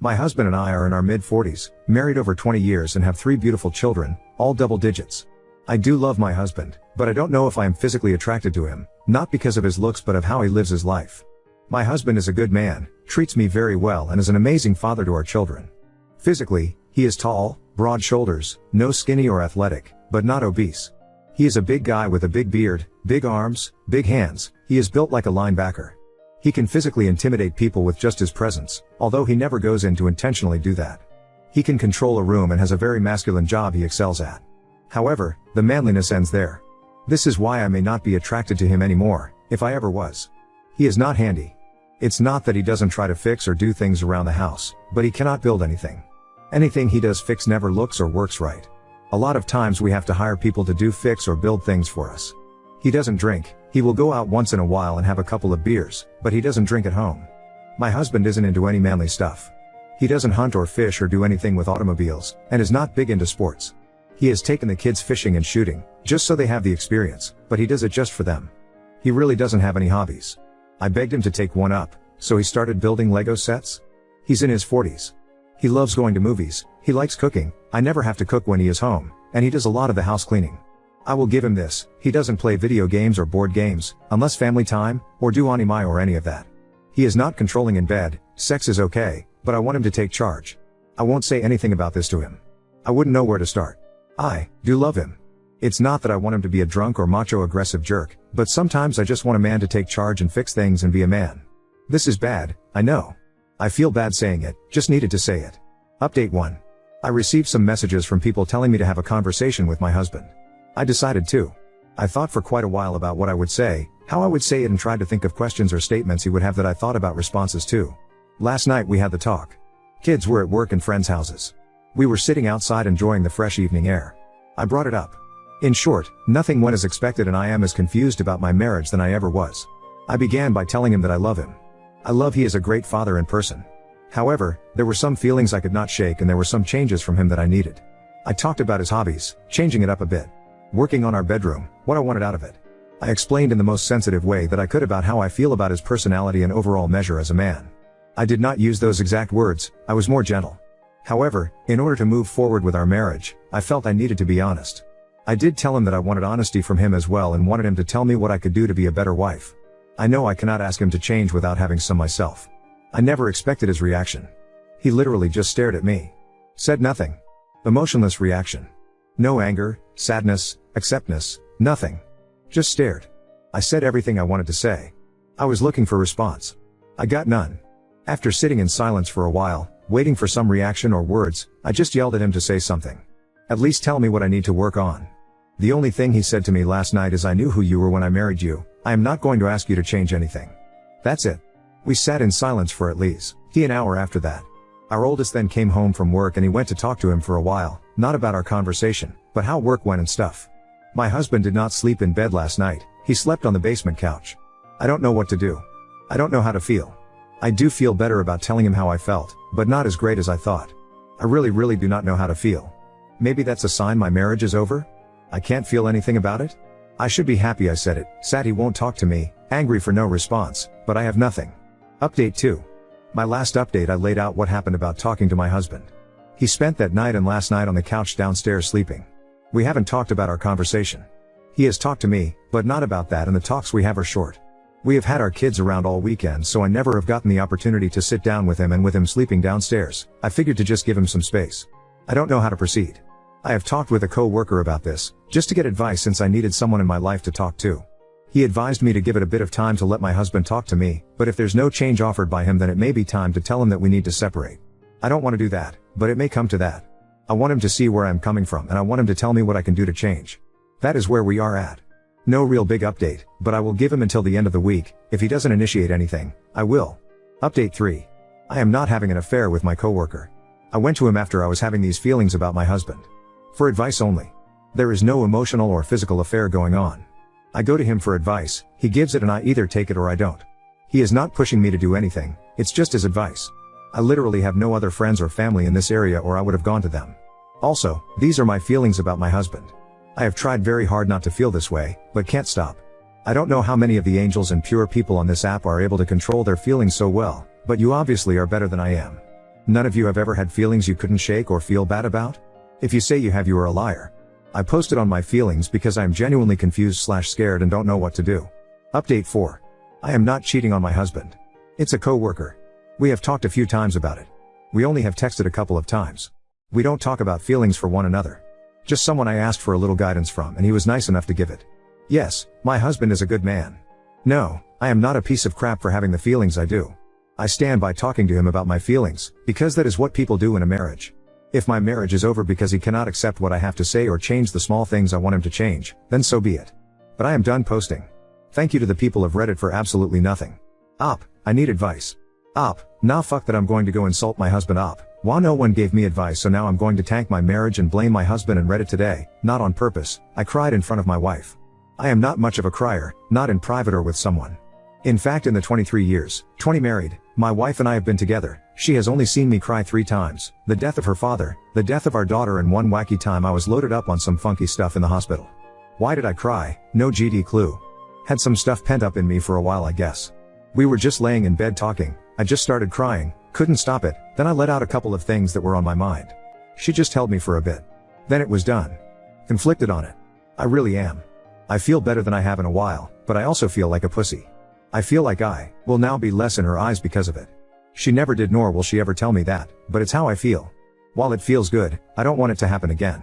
My husband and I are in our mid-40s, married over 20 years and have 3 beautiful children, all double digits. I do love my husband, but I don't know if I am physically attracted to him, not because of his looks but of how he lives his life. My husband is a good man, treats me very well and is an amazing father to our children. Physically, he is tall, broad shoulders, no skinny or athletic, but not obese. He is a big guy with a big beard, big arms, big hands. He is built like a linebacker. He can physically intimidate people with just his presence, although he never goes in to intentionally do that. He can control a room and has a very masculine job he excels at. However, the manliness ends there. This is why I may not be attracted to him anymore, if I ever was. He is not handy. It's not that he doesn't try to fix or do things around the house, but he cannot build anything. Anything he does fix never looks or works right. A lot of times we have to hire people to do fix or build things for us. He doesn't drink. He will go out once in a while and have a couple of beers, but he doesn't drink at home. My husband isn't into any manly stuff. He doesn't hunt or fish or do anything with automobiles, and is not big into sports. He has taken the kids fishing and shooting, just so they have the experience, but he does it just for them. He really doesn't have any hobbies. I begged him to take one up, so he started building Lego sets. He's in his 40s. He loves going to movies, he likes cooking. I never have to cook when he is home, and he does a lot of the house cleaning. I will give him this, he doesn't play video games or board games, unless family time, or do anime or any of that. He is not controlling in bed, sex is okay, but I want him to take charge. I won't say anything about this to him. I wouldn't know where to start. I do love him. It's not that I want him to be a drunk or macho aggressive jerk, but sometimes I just want a man to take charge and fix things and be a man. This is bad, I know. I feel bad saying it, just needed to say it. Update 1. I received some messages from people telling me to have a conversation with my husband. I decided to. I thought for quite a while about what I would say, how I would say it, and tried to think of questions or statements he would have that I thought about responses to. Last night we had the talk. Kids were at work in friends' houses. We were sitting outside enjoying the fresh evening air. I brought it up. In short, nothing went as expected and I am as confused about my marriage than I ever was. I began by telling him that I love him. I love he is a great father in person. However, there were some feelings I could not shake and there were some changes from him that I needed. I talked about his hobbies, changing it up a bit. Working on our bedroom, what I wanted out of it. I explained in the most sensitive way that I could about how I feel about his personality and overall measure as a man. I did not use those exact words, I was more gentle. However, in order to move forward with our marriage, I felt I needed to be honest. I did tell him that I wanted honesty from him as well and wanted him to tell me what I could do to be a better wife. I know I cannot ask him to change without having some myself. I never expected his reaction. He literally just stared at me. Said nothing. Emotionless reaction. No anger, sadness, acceptance, nothing. Just stared. I said everything I wanted to say. I was looking for response. I got none. After sitting in silence for a while, waiting for some reaction or words, I just yelled at him to say something. At least tell me what I need to work on. The only thing he said to me last night is, I knew who you were when I married you. I am not going to ask you to change anything. That's it. We sat in silence for at least an hour after that. Our oldest then came home from work and he went to talk to him for a while, not about our conversation, but how work went and stuff. My husband did not sleep in bed last night, he slept on the basement couch. I don't know what to do. I don't know how to feel. I do feel better about telling him how I felt, but not as great as I thought. I really do not know how to feel. Maybe that's a sign my marriage is over? I can't feel anything about it? I should be happy I said it, sad he won't talk to me, angry for no response, but I have nothing. Update 2. My last update I laid out what happened about talking to my husband. He spent that night and last night on the couch downstairs sleeping. We haven't talked about our conversation. He has talked to me, but not about that, and the talks we have are short. We have had our kids around all weekend, so I never have gotten the opportunity to sit down with him, and with him sleeping downstairs, I figured to just give him some space. I don't know how to proceed. I have talked with a co-worker about this, just to get advice since I needed someone in my life to talk to. He advised me to give it a bit of time to let my husband talk to me, but if there's no change offered by him then it may be time to tell him that we need to separate. I don't want to do that, but it may come to that. I want him to see where I'm coming from and I want him to tell me what I can do to change. That is where we are at. No real big update, but I will give him until the end of the week. If he doesn't initiate anything, I will. Update 3. I am not having an affair with my coworker. I went to him after I was having these feelings about my husband. For advice only. There is no emotional or physical affair going on. I go to him for advice, he gives it and I either take it or I don't. He is not pushing me to do anything, it's just his advice. I literally have no other friends or family in this area or I would have gone to them. Also, these are my feelings about my husband. I have tried very hard not to feel this way, but can't stop. I don't know how many of the angels and pure people on this app are able to control their feelings so well, but you obviously are better than I am. None of you have ever had feelings you couldn't shake or feel bad about? If you say you have, you are a liar. I posted on my feelings because I am genuinely confused/scared and don't know what to do. Update 4. I am not cheating on my husband. It's a co-worker. We have talked a few times about it. We only have texted a couple of times. We don't talk about feelings for one another. Just someone I asked for a little guidance from, and he was nice enough to give it. Yes, my husband is a good man. No, I am not a piece of crap for having the feelings I do. I stand by talking to him about my feelings, because that is what people do in a marriage. If my marriage is over because he cannot accept what I have to say or change the small things I want him to change, then so be it. But I am done posting. Thank you to the people of Reddit for absolutely nothing. I need advice. Nah, fuck that, I'm going to go insult my husband. Why no one gave me advice, so now I'm going to tank my marriage and blame my husband and Reddit today, not on purpose. I cried in front of my wife. I am not much of a crier, not in private or with someone. In fact, in the 23 years, 20 married, my wife and I have been together, she has only seen me cry 3 times, the death of her father, the death of our daughter, and one wacky time I was loaded up on some funky stuff in the hospital. Why did I cry? No GD clue. Had some stuff pent up in me for a while, I guess. We were just laying in bed talking, I just started crying, couldn't stop it, then I let out a couple of things that were on my mind. She just held me for a bit. Then it was done. Conflicted on it. I really am. I feel better than I have in a while, but I also feel like a pussy. I feel like I will now be less in her eyes because of it. She never did, nor will she ever tell me that, but it's how I feel. While it feels good, I don't want it to happen again.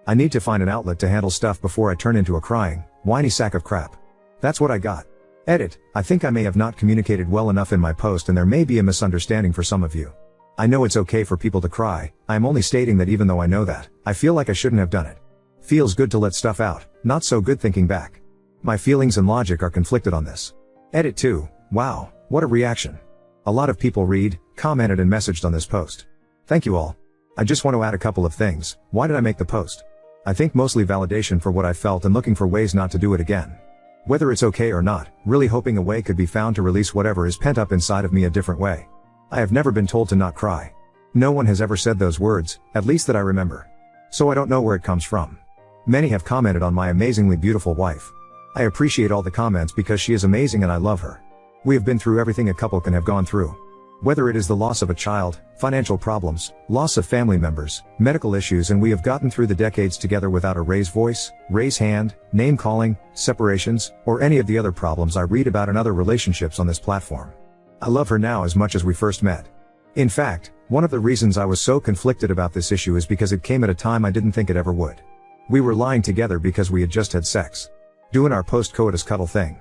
I need to find an outlet to handle stuff before I turn into a crying, whiny sack of crap. That's what I got. Edit. I think I may have not communicated well enough in my post, and there may be a misunderstanding for some of you. I know it's okay for people to cry, I am only stating that even though I know that, I feel like I shouldn't have done it. Feels good to let stuff out, not so good thinking back. My feelings and logic are conflicted on this. Edit 2. Wow, what a reaction. A lot of people read, commented and messaged on this post. Thank you all. I just want to add a couple of things. Why did I make the post? I think mostly validation for what I felt and looking for ways not to do it again. Whether it's okay or not, really hoping a way could be found to release whatever is pent up inside of me a different way. I have never been told to not cry. No one has ever said those words, at least that I remember. So I don't know where it comes from. Many have commented on my amazingly beautiful wife. I appreciate all the comments because she is amazing and I love her. We have been through everything a couple can have gone through. Whether it is the loss of a child, financial problems, loss of family members, medical issues, and we have gotten through the decades together without a raised voice, raise hand, name calling, separations, or any of the other problems I read about in other relationships on this platform. I love her now as much as we first met. In fact, one of the reasons I was so conflicted about this issue is because it came at a time I didn't think it ever would. We were lying together because we had just had sex. Doing our post-coitus cuddle thing.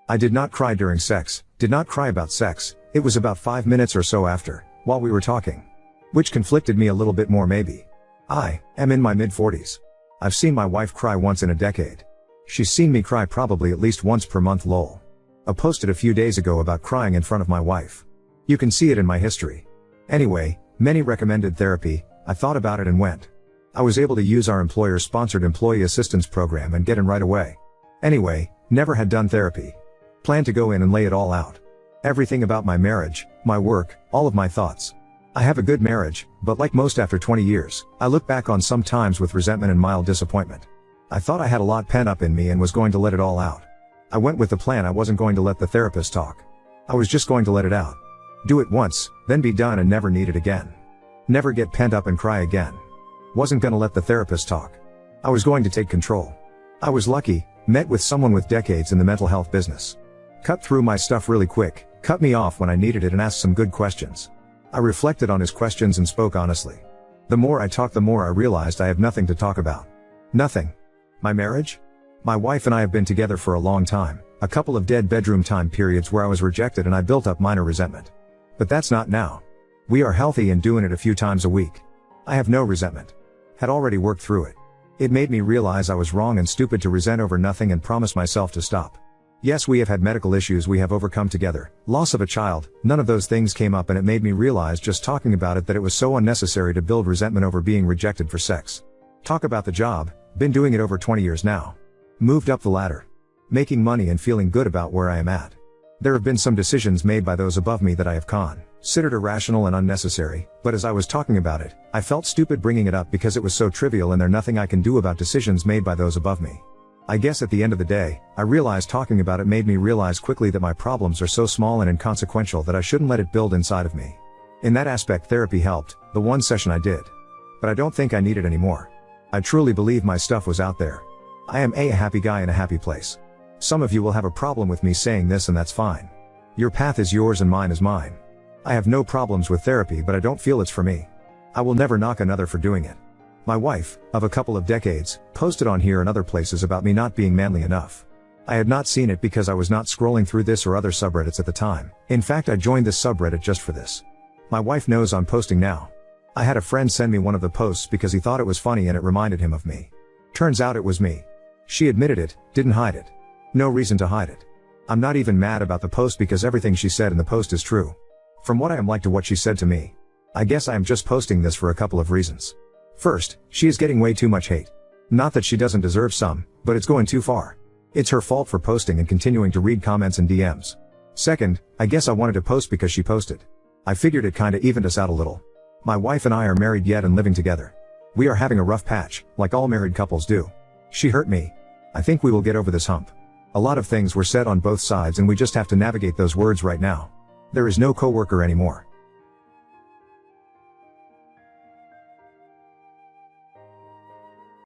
I did not cry during sex, did not cry about sex, it was about 5 minutes or so after, while we were talking. Which conflicted me a little bit more maybe. I am in my mid-40s. I've seen my wife cry once in a decade. She's seen me cry probably at least once per month lol. I posted a few days ago about crying in front of my wife. You can see it in my history. Anyway, many recommended therapy, I thought about it and went. I was able to use our employer-sponsored employee assistance program and get in right away. Anyway, never had done therapy. Planned to go in and lay it all out. Everything about my marriage, my work, all of my thoughts. I have a good marriage, but like most after 20 years, I look back on some times with resentment and mild disappointment. I thought I had a lot pent up in me and was going to let it all out. I went with the plan I wasn't going to let the therapist talk. I was just going to let it out. Do it once, then be done and never need it again. Never get pent up and cry again. Wasn't gonna let the therapist talk. I was going to take control. I was lucky, met with someone with decades in the mental health business. Cut through my stuff really quick, cut me off when I needed it and asked some good questions. I reflected on his questions and spoke honestly. The more I talked, the more I realized I have nothing to talk about. Nothing. My marriage? My wife and I have been together for a long time, a couple of dead bedroom time periods where I was rejected and I built up minor resentment. But that's not now. We are healthy and doing it a few times a week. I have no resentment. Had already worked through it. It made me realize I was wrong and stupid to resent over nothing and promise myself to stop. Yes, we have had medical issues we have overcome together, loss of a child, none of those things came up and it made me realize just talking about it that it was so unnecessary to build resentment over being rejected for sex. Talk about the job, been doing it over 20 years now. Moved up the ladder. Making money and feeling good about where I am at. There have been some decisions made by those above me that I have considered irrational and unnecessary, but as I was talking about it, I felt stupid bringing it up because it was so trivial and there's nothing I can do about decisions made by those above me. I guess at the end of the day, I realized talking about it made me realize quickly that my problems are so small and inconsequential that I shouldn't let it build inside of me. In that aspect therapy helped, the one session I did. But I don't think I need it anymore. I truly believe my stuff was out there. I am a happy guy in a happy place. Some of you will have a problem with me saying this, and that's fine. Your path is yours and mine is mine. I have no problems with therapy, but I don't feel it's for me. I will never knock another for doing it. My wife, of a couple of decades, posted on here and other places about me not being manly enough. I had not seen it because I was not scrolling through this or other subreddits at the time. In fact, I joined this subreddit just for this. My wife knows I'm posting now. I had a friend send me one of the posts because he thought it was funny and it reminded him of me. Turns out it was me. She admitted it, didn't hide it. No reason to hide it. I'm not even mad about the post because everything she said in the post is true. From what I am like to what she said to me. I guess I am just posting this for a couple of reasons. First, she is getting way too much hate. Not that she doesn't deserve some, but it's going too far. It's her fault for posting and continuing to read comments and DMs. Second, I guess I wanted to post because she posted. I figured it kinda evened us out a little. My wife and I are married yet and living together. We are having a rough patch, like all married couples do. She hurt me. I think we will get over this hump. A lot of things were said on both sides and we just have to navigate those words right now. There is no coworker anymore.